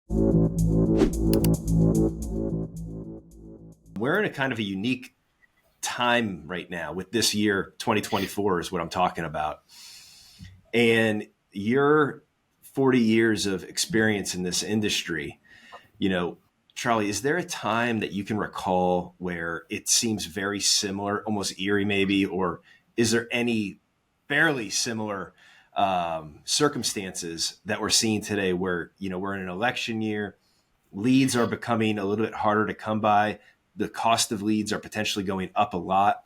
We're in a kind of a unique time right now with this year. 2024 is what I'm talking about. And your 40 years of experience in this industry, Charlie, is there a time that you can recall where it seems very similar, almost eerie maybe, or is there any fairly similar circumstances that we're seeing today where, we're in an election year, leads are becoming a little bit harder to come by, the cost of leads are potentially going up a lot.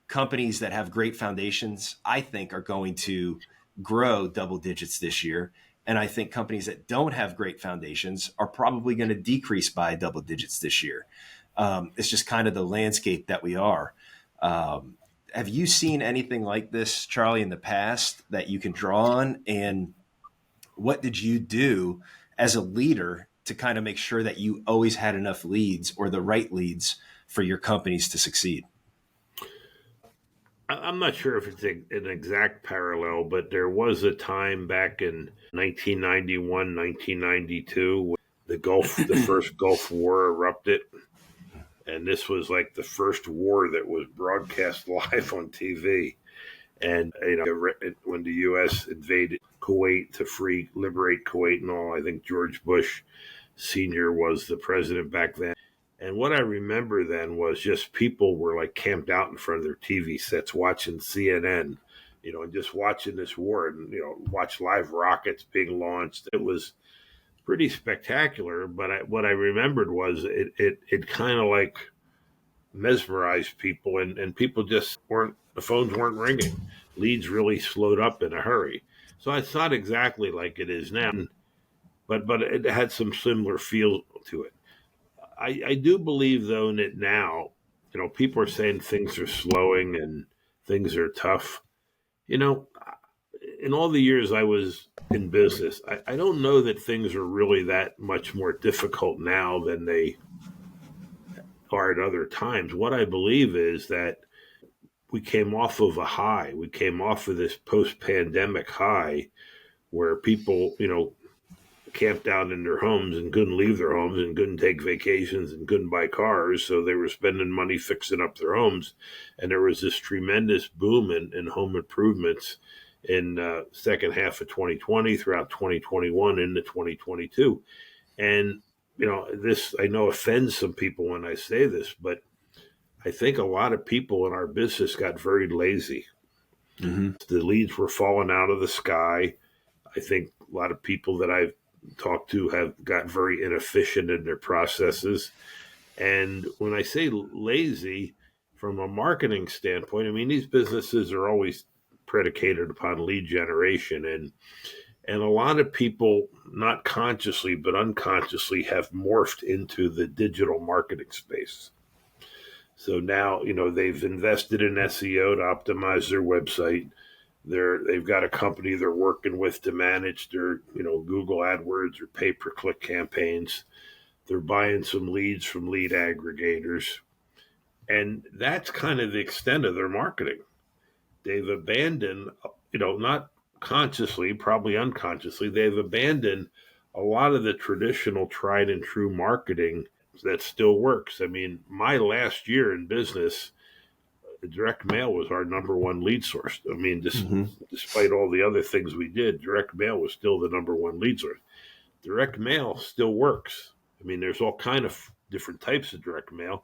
Companies that have great foundations, I think, are going to grow double digits this year. And I think companies that don't have great foundations are probably going to decrease by double digits this year. It's just kind of the landscape that we are. Have you seen anything like this, Charlie, in the past that you can draw on? And what did you do as a leader to kind of make sure that you always had enough leads or the right leads for your companies to succeed? I'm not sure if it's an exact parallel, but there was a time back in 1991, 1992, when the first Gulf War erupted. And this was like the first war that was broadcast live on TV. And when the U.S. invaded Kuwait to liberate Kuwait and all, I think George Bush Sr. was the president back then. And what I remember then was just people were like camped out in front of their TV sets watching CNN, and just watching this war and, watch live rockets being launched. It was pretty spectacular. But what I remembered was it kind of like mesmerized people, and people just the phones weren't ringing. Leads really slowed up in a hurry. So it's not exactly like it is now, but it had some similar feel to it. I do believe, though, that now, people are saying things are slowing and things are tough. In all the years I was in business, I don't know that things are really that much more difficult now than they are at other times. What I believe is that we came off of a high. We came off of this post-pandemic high where people, camped out in their homes and couldn't leave their homes and couldn't take vacations and couldn't buy cars. So they were spending money fixing up their homes. And there was this tremendous boom in home improvements in second half of 2020, throughout 2021 into 2022. And, this, I know, offends some people when I say this, but I think a lot of people in our business got very lazy. Mm-hmm. The leads were falling out of the sky. I think a lot of people that I've talked to have got very inefficient in their processes. And when I say lazy, from a marketing standpoint, I mean, these businesses are always predicated upon lead generation. And a lot of people, not consciously, but unconsciously, have morphed into the digital marketing space. So now, they've invested in SEO to optimize their website. They've got a company they're working with to manage their, Google AdWords or pay-per-click campaigns. They're buying some leads from lead aggregators. And that's kind of the extent of their marketing. They've abandoned, not consciously, probably unconsciously, they've abandoned a lot of the traditional tried and true marketing that still works. I mean, my last year in business, direct mail was our number one lead source. I mean, despite all the other things we did, direct mail was still the number one lead source. Direct mail still works. I mean, there's all kind of different types of direct mail,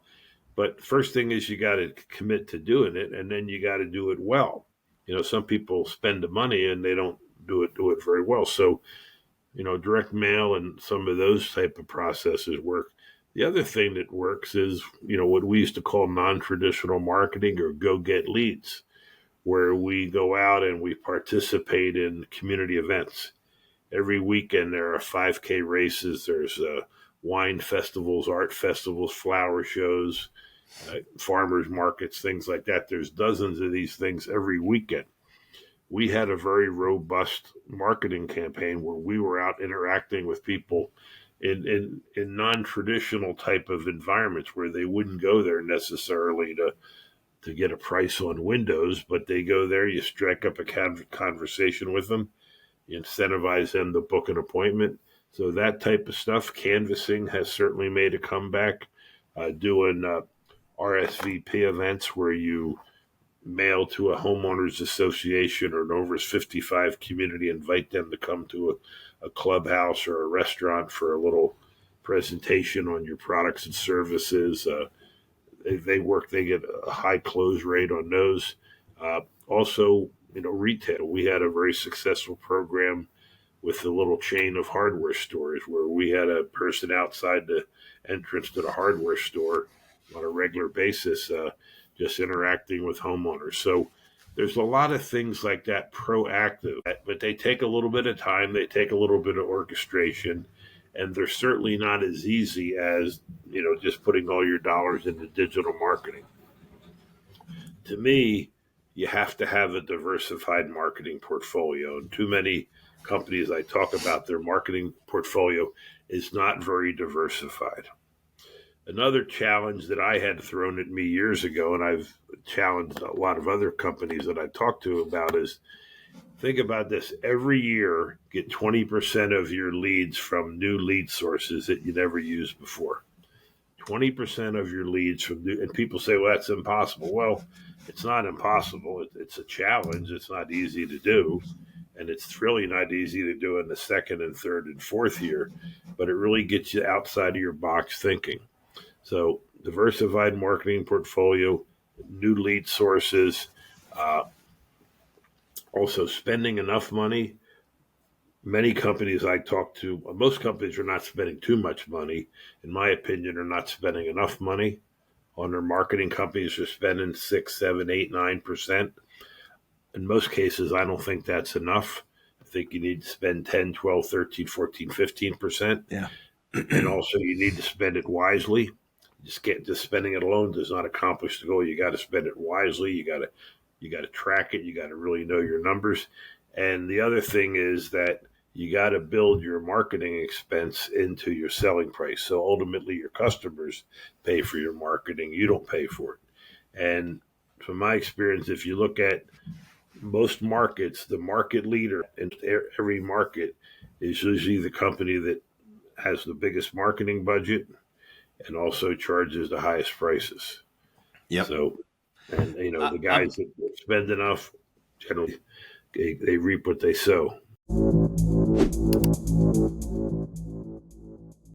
but first thing is you got to commit to doing it, and then you got to do it well. Some people spend the money and they don't do it very well. So, direct mail and some of those type of processes work. The other thing that works is, what we used to call non-traditional marketing, or go get leads, where we go out and we participate in community events. Every weekend there are 5K races. There's wine festivals, art festivals, flower shows, farmers markets, things like that. There's dozens of these things every weekend. We had a very robust marketing campaign where we were out interacting with people in non-traditional type of environments where they wouldn't go there necessarily to get a price on windows, but they go there, you strike up a conversation with them, you incentivize them to book an appointment. So that type of stuff, canvassing has certainly made a comeback. Doing RSVP events where you mail to a homeowners association or an over 55 community, invite them to come to a clubhouse or a restaurant for a little presentation on your products and services. They get a high close rate on those. Also, retail. We had a very successful program with the little chain of hardware stores where we had a person outside the entrance to the hardware store on a regular basis, just interacting with homeowners. So there's a lot of things like that proactive, but they take a little bit of time, they take a little bit of orchestration, and they're certainly not as easy as just putting all your dollars into digital marketing. To me, you have to have a diversified marketing portfolio. And too many companies I talk about, their marketing portfolio is not very diversified. Another challenge that I had thrown at me years ago, and I've challenged a lot of other companies that I talk to about, is think about this. Every year, get 20% of your leads from new lead sources that you never used before. 20% of your leads from new, and people say, well, that's impossible. Well, it's not impossible. It's a challenge. It's not easy to do. And it's really not easy to do in the second and third and fourth year, but it really gets you outside of your box thinking. So diversified marketing portfolio, new lead sources, also spending enough money. Many companies I talk to, most companies are not spending too much money. In my opinion, are not spending enough money on their marketing. Companies are spending 6, 7, 8, 9%. In most cases, I don't think that's enough. I think you need to spend 10, 12, 13, 14, 15%. Yeah. And also you need to spend it wisely. Just spending it alone does not accomplish the goal. You got to spend it wisely. You got to track it. You got to really know your numbers. And the other thing is that you got to build your marketing expense into your selling price. So ultimately your customers pay for your marketing. You don't pay for it. And from my experience, if you look at most markets, the market leader in every market is usually the company that has the biggest marketing budget and also charges the highest prices. Yep. So, and the guys that spend enough, generally, they reap what they sow.